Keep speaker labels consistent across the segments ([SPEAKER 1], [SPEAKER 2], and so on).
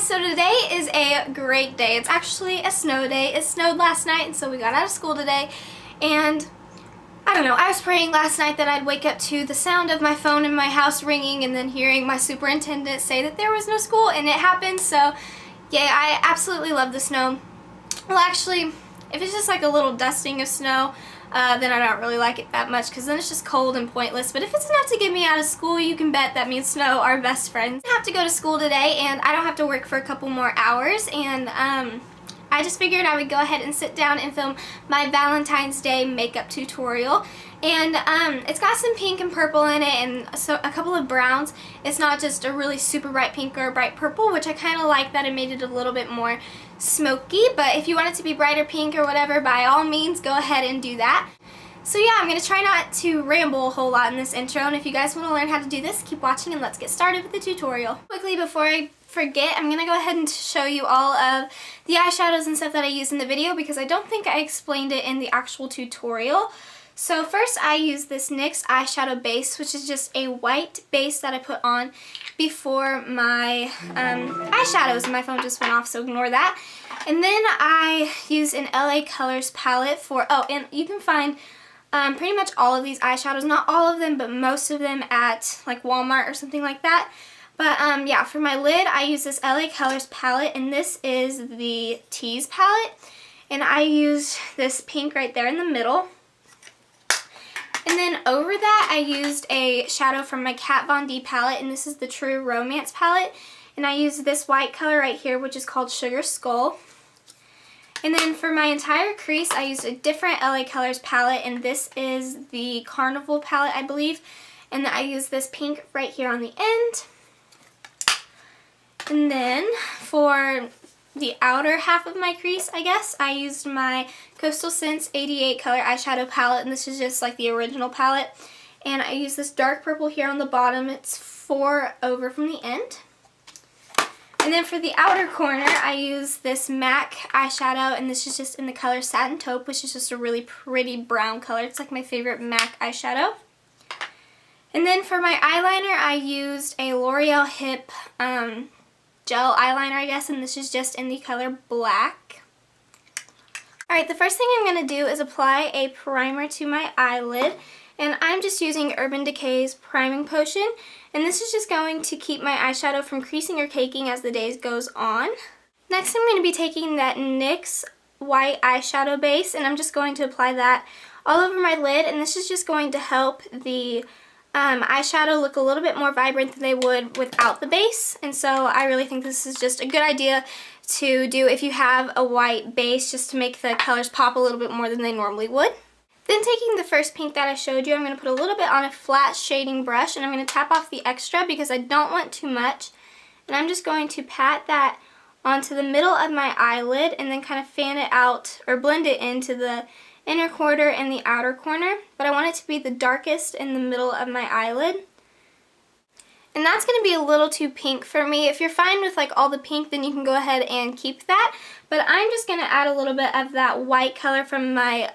[SPEAKER 1] So today is a great day. It's actually a snow day. It snowed last night, and so we got out of school today. And I don't know, I was praying last night that I'd wake up to the sound of my phone in my house ringing and then hearing my superintendent say that there was no school, and it happened. So yeah, I absolutely love the snow. Well, actually, if it's just like a little dusting of snow, then I don't really like it that much because then it's just cold and pointless. But if it's enough to get me out of school, you can bet that me and snow are best friends. I have to go to school today, and I don't have to work for a couple more hours, and I just figured I would go ahead and sit down and film my Valentine's Day makeup tutorial. And it's got some pink and purple in it, and so a couple of browns. It's not just a really super bright pink or a bright purple, which I kind of like that it made it a little bit more smoky. But if you want it to be brighter pink or whatever, by all means go ahead and do that. So yeah, I'm going to try not to ramble a whole lot in this intro, and if you guys want to learn how to do this, keep watching and let's get started with the tutorial. Quickly, before I forget, I'm going to go ahead and show you all of the eyeshadows and stuff that I used in the video because I don't think I explained it in the actual tutorial. So first I use this NYX eyeshadow base, which is just a white base that I put on before my eyeshadows, and my phone just went off, so ignore that. And then I use an LA Colors palette for, oh, and you can find pretty much all of these eyeshadows, not all of them, but most of them at like Walmart or something like that. But yeah, for my lid, I use this LA Colors palette, and this is the Tease palette. And I used this pink right there in the middle. And then over that, I used a shadow from my Kat Von D palette, and this is the True Romance palette. And I used this white color right here, which is called Sugar Skull. And then for my entire crease, I used a different LA Colors palette, and this is the Carnival palette, I believe. And I used this pink right here on the end. And then for the outer half of my crease, I guess, I used my Coastal Scents 88 color eyeshadow palette, and this is just like the original palette. And I used this dark purple here on the bottom. It's 4 over from the end. And then for the outer corner, I used this MAC eyeshadow, and this is just in the color Satin Taupe, which is just a really pretty brown color. It's like my favorite MAC eyeshadow. And then for my eyeliner, I used a L'Oreal Hip gel eyeliner, I guess, and this is just in the color Black. Alright, the first thing I'm going to do is apply a primer to my eyelid, and I'm just using Urban Decay's Priming Potion, and this is just going to keep my eyeshadow from creasing or caking as the days goes on. Next, I'm going to be taking that NYX white eyeshadow base, and I'm just going to apply that all over my lid, and this is just going to help the eyeshadow look a little bit more vibrant than they would without the base. And so I really think this is just a good idea to do if you have a white base, just to make the colors pop a little bit more than they normally would. Then taking the first pink that I showed you, I'm going to put a little bit on a flat shading brush, and I'm going to tap off the extra because I don't want too much. And I'm just going to pat that onto the middle of my eyelid and then kind of fan it out or blend it into the inner corner and the outer corner, but I want it to be the darkest in the middle of my eyelid. And that's going to be a little too pink for me. If you're fine with like all the pink, then you can go ahead and keep that, but I'm just going to add a little bit of that white color from my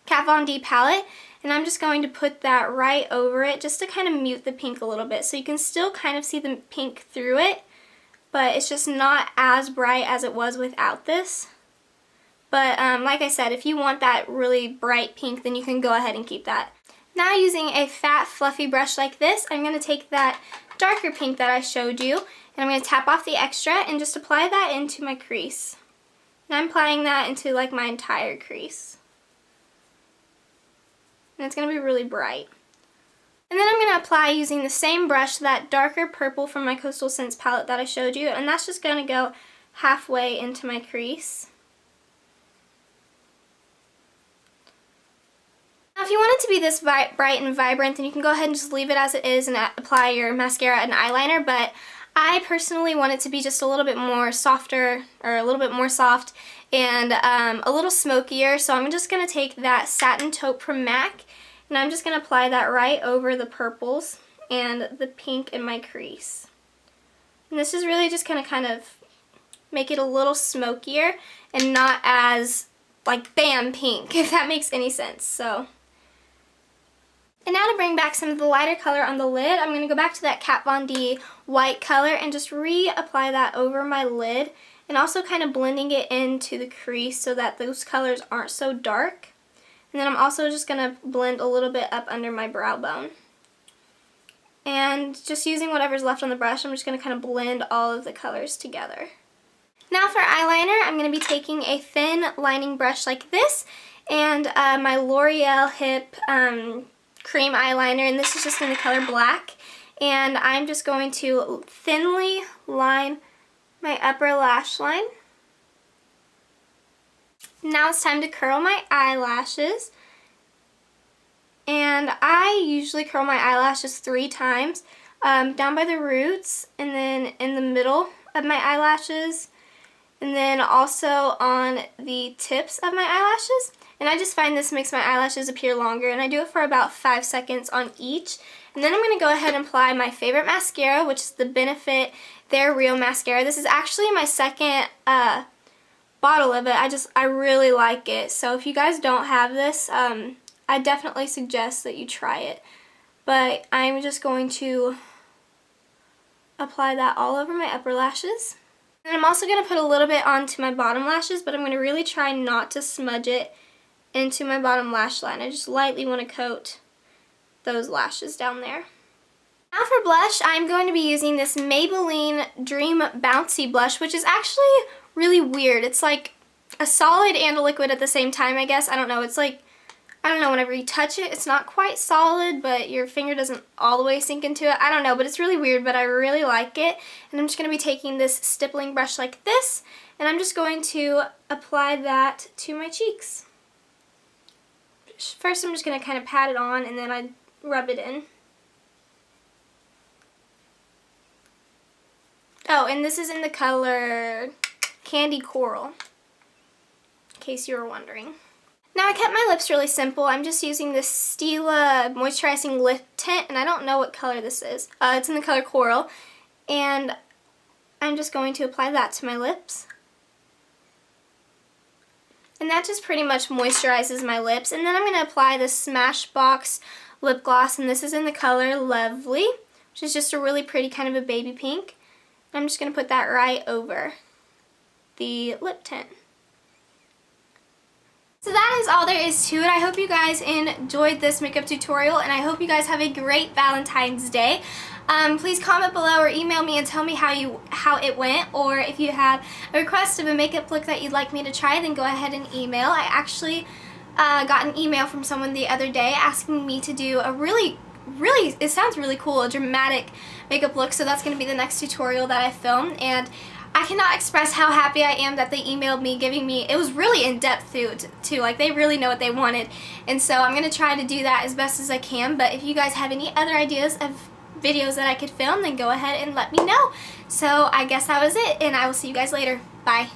[SPEAKER 1] Kat Von D palette, and I'm just going to put that right over it just to kind of mute the pink a little bit, so you can still kind of see the pink through it, but it's just not as bright as it was without this. But like I said, if you want that really bright pink, then you can go ahead and keep that. Now, using a fat fluffy brush like this, I'm going to take that darker pink that I showed you, and I'm going to tap off the extra and just apply that into my crease. And I'm applying that into like my entire crease. And it's going to be really bright. And then I'm going to apply, using the same brush, that darker purple from my Coastal Scents palette that I showed you, and that's just going to go halfway into my crease. Now, if you want it to be this bright and vibrant, then you can go ahead and just leave it as it is and apply your mascara and eyeliner, but I personally want it to be just a little bit more softer, or a little bit more soft, and a little smokier, so I'm just going to take that Satin Taupe from MAC, and I'm just going to apply that right over the purples and the pink in my crease. And this is really just going to kind of make it a little smokier and not as like bam pink, if that makes any sense. So And now to bring back some of the lighter color on the lid, I'm going to go back to that Kat Von D white color and just reapply that over my lid, and also kind of blending it into the crease so that those colors aren't so dark. And then I'm also just going to blend a little bit up under my brow bone. And just using whatever's left on the brush, I'm just going to kind of blend all of the colors together. Now for eyeliner, I'm going to be taking a thin lining brush like this and my L'Oreal Hip cream eyeliner, and this is just in the color black. And I'm just going to thinly line my upper lash line. Now it's time to curl my eyelashes. And I usually curl my eyelashes 3 times, down by the roots, and then in the middle of my eyelashes, and then also on the tips of my eyelashes. And I just find this makes my eyelashes appear longer, and I do it for about 5 seconds on each. And then I'm going to go ahead and apply my favorite mascara, which is the Benefit They're Real Mascara. This is actually my second bottle of it. I really like it. So if you guys don't have this, I definitely suggest that you try it. But I'm just going to apply that all over my upper lashes. And I'm also going to put a little bit onto my bottom lashes, but I'm going to really try not to smudge it into my bottom lash line. I just lightly want to coat those lashes down there. Now for blush, I'm going to be using this Maybelline Dream Bouncy blush, which is actually really weird. It's like a solid and a liquid at the same time, I guess. I don't know. It's like, I don't know, whenever you touch it, it's not quite solid, but your finger doesn't all the way sink into it. I don't know, but it's really weird, but I really like it. And I'm just going to be taking this stippling brush like this, and I'm just going to apply that to my cheeks. First, I'm just going to kind of pat it on, and then I rub it in. Oh, and this is in the color Candy Coral, in case you were wondering. Now I kept my lips really simple. I'm just using this Stila Moisturizing Lip Tint, and I don't know what color this is. It's in the color Coral, and I'm just going to apply that to my lips. And that just pretty much moisturizes my lips. And then I'm going to apply this Smashbox lip gloss, and this is in the color Lovely, which is just a really pretty kind of a baby pink. I'm just going to put that right over the lip tint. So that is all there is to it. I hope you guys enjoyed this makeup tutorial, and I hope you guys have a great Valentine's Day. Please comment below or email me and tell me how it went, or if you have a request of a makeup look that you'd like me to try, then go ahead and email. I actually got an email from someone the other day asking me to do a really, it sounds really cool, a dramatic makeup look, so that's going to be the next tutorial that I film. And I cannot express how happy I am that they emailed me, giving me, it was really in-depth too, like they really know what they wanted. And so I'm going to try to do that as best as I can, but if you guys have any other ideas of videos that I could film, then go ahead and let me know. So I guess that was it, and I will see you guys later. Bye.